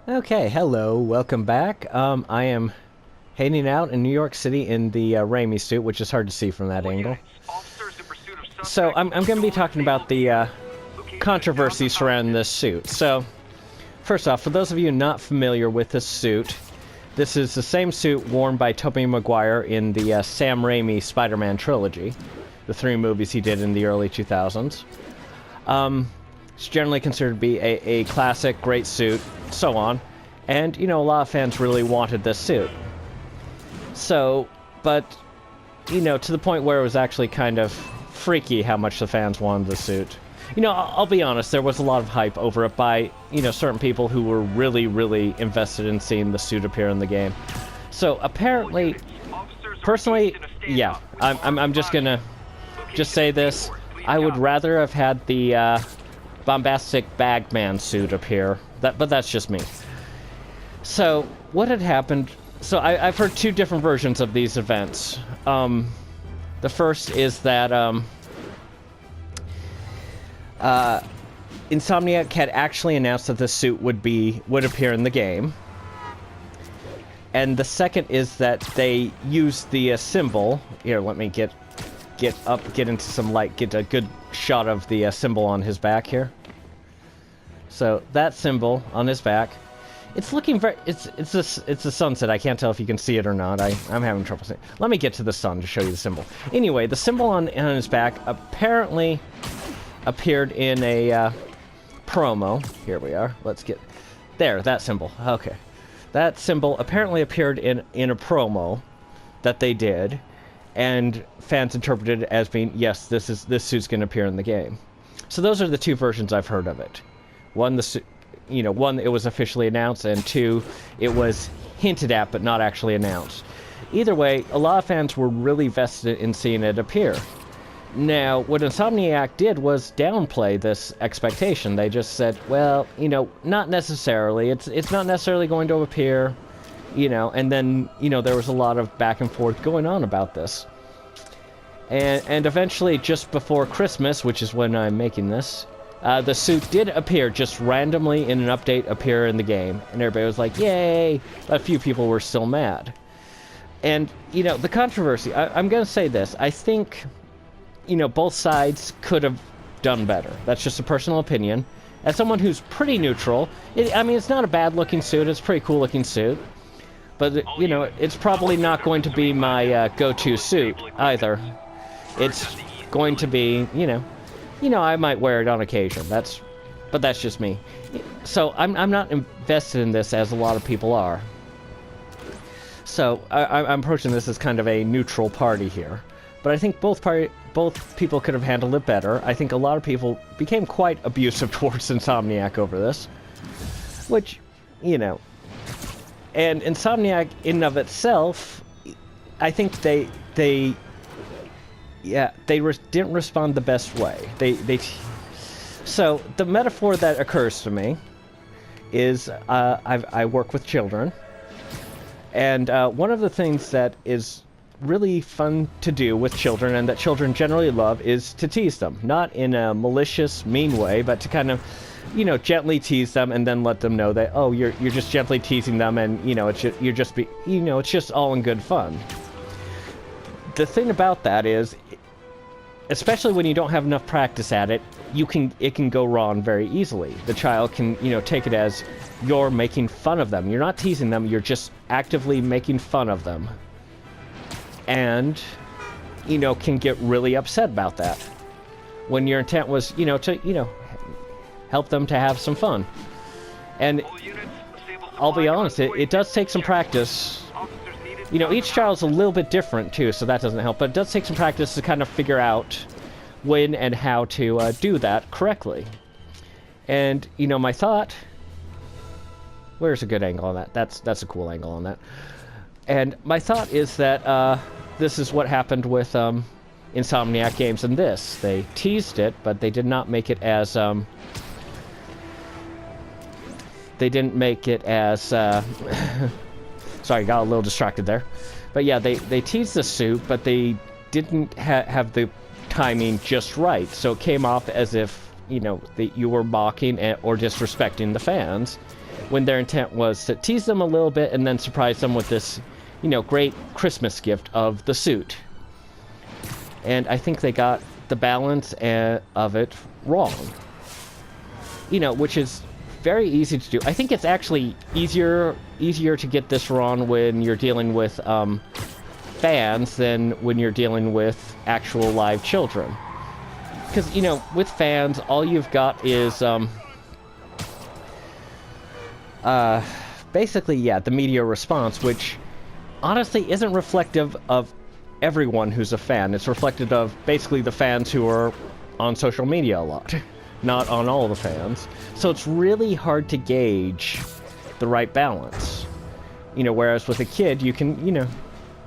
Okay, hello, welcome back. I am hanging out in New York City in the Raimi suit, which is hard to see from that angle. So I'm going to be talking about the controversy surrounding this suit. So, first off, for those of you not familiar with this suit, this is the same suit worn by Tobey Maguire in the Sam Raimi Spider-Man trilogy, the 3 movies he did in the early 2000s. It's generally considered to be a classic, great suit, so on. And, a lot of fans really wanted this suit. So, but, to the point where it was actually kind of freaky how much the fans wanted the suit. I'll be honest, there was a lot of hype over it by, certain people who were really, really invested in seeing the suit appear in the game. So, apparently, personally, yeah, I'm just gonna say this. I would rather have had the, bombastic Bagman suit appear. But that's just me. So, what had happened... So, I've heard 2 different versions of these events. The first is that, Insomniac had actually announced that the suit would appear in the game. And the second is that they used the symbol... Here, let me get into some light, get a good shot of the symbol on his back here. So that symbol on his back, it's looking very... It's a sunset. I can't tell if you can see it or not. I'm having trouble seeing. Let me get to the sun to show you the symbol. Anyway, the symbol on his back apparently appeared in a promo. Here we are. Let's get there. That symbol. Okay, that symbol apparently appeared in a promo that they did. And fans interpreted it as being, yes, this suit's going to appear in the game. So those are the 2 versions I've heard of it. One, one, it was officially announced, and 2, it was hinted at but not actually announced. Either way, a lot of fans were really vested in seeing it appear. Now, what Insomniac did was downplay this expectation. They just said, well, not necessarily. It's not necessarily going to appear. And then, there was a lot of back and forth going on about this. And eventually, just before Christmas, which is when I'm making this, the suit did appear just randomly in an update, appear in the game. And everybody was like, yay! But a few people were still mad. And, the controversy, I'm going to say this. I think, both sides could have done better. That's just a personal opinion. As someone who's pretty neutral, it's not a bad-looking suit. It's a pretty cool-looking suit. But, it's probably not going to be my go-to suit, either. It's going to be, I might wear it on occasion. But that's just me. So, I'm not invested in this as a lot of people are. So, I'm approaching this as kind of a neutral party here. But I think both people could have handled it better. I think a lot of people became quite abusive towards Insomniac over this. Which, And Insomniac, in and of itself, I think they didn't respond the best way. So the metaphor that occurs to me is I work with children, and one of the things that is really fun to do with children, and that children generally love, is to tease them, not in a malicious, mean way, but to kind of, gently tease them and then let them know that, oh, you're just gently teasing them, and it's just all in good fun. The thing about that is, especially when you don't have enough practice at it, it can go wrong very easily. The child can, take it as you're making fun of them. You're not teasing them, you're just actively making fun of them. And, can get really upset about that. When your intent was, to, help them to have some fun. And I'll be honest, it does take some practice. Each child's a little bit different, too, so that doesn't help. But it does take some practice to kind of figure out when and how to do that correctly. And, my thought... Where's a good angle on that? That's a cool angle on that. And my thought is that this is what happened with Insomniac games in this. They teased it, but they did not make it as... They didn't make it as... Sorry, got a little distracted there. But yeah, they teased the suit, but they didn't have the timing just right. So it came off as if, you were mocking or disrespecting the fans. when their intent was to tease them a little bit and then surprise them with this, you know, great Christmas gift of the suit. And I think they got the balance of it wrong. You know, which is very easy to do. I think it's actually easier to get this wrong when you're dealing with fans than when you're dealing with actual live children. Because, you know, with fans, all you've got is basically, yeah, the media response, which honestly isn't reflective of everyone who's a fan. It's reflective of basically the fans who are on social media a lot, not on all the fans. So it's really hard to gauge the right balance. You know, whereas with a kid, you can, you know,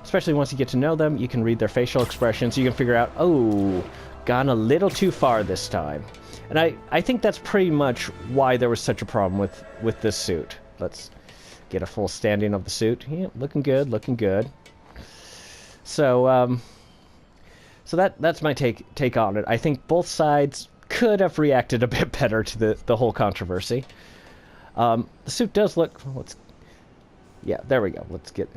especially once you get to know them, you can read their facial expressions, you can figure out, oh, gone a little too far this time. And I think that's pretty much why there was such a problem with this suit. Let's get a full standing of the suit. Yeah, looking good, looking good. So, so that's my take on it. I think both sides could have reacted a bit better to the whole controversy. The suit does look... Yeah, there we go. Let's get...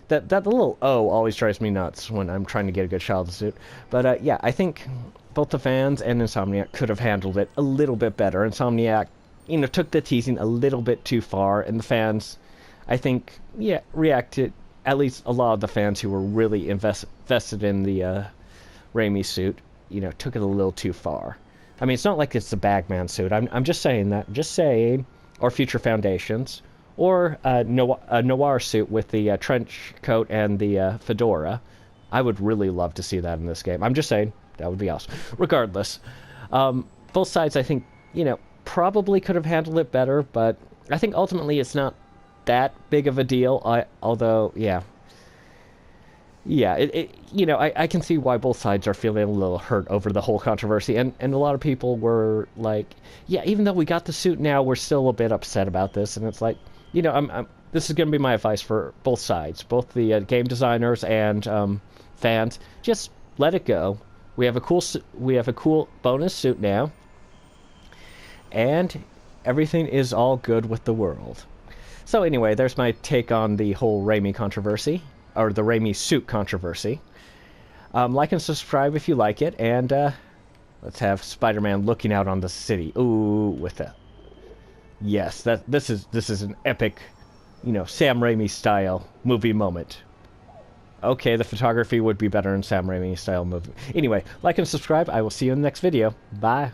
That little O always drives me nuts when I'm trying to get a good shot of the suit. But, yeah, I think both the fans and Insomniac could have handled it a little bit better. Insomniac, you know, took the teasing a little bit too far, and the fans, I think, yeah, reacted... At least a lot of the fans who were really invested in the Raimi suit, you know, took it a little too far. I mean, it's not like it's the Bagman suit. I'm just saying that. Just saying. Or Future Foundations. Or a noir suit with the trench coat and the fedora. I would really love to see that in this game. I'm just saying. That would be awesome. Regardless. Both sides, I think, you know, probably could have handled it better, but I think ultimately it's not that big of a deal. Although, yeah. Yeah, you know, I can see why both sides are feeling a little hurt over the whole controversy, and a lot of people were like, yeah, even though we got the suit now, we're still a bit upset about this, and it's like, you know, this is going to be my advice for both sides, both the game designers and fans. Just let it go. We have a cool bonus suit now, and everything is all good with the world. So anyway, there's my take on the whole Raimi controversy, or the Raimi suit controversy. Like and subscribe if you like it, and let's have Spider-Man looking out on the city. Ooh, with that. Yes, this is an epic, you know, Sam Raimi style movie moment. Okay, the photography would be better in Sam Raimi style movie. Anyway, like and subscribe. I will see you in the next video. Bye.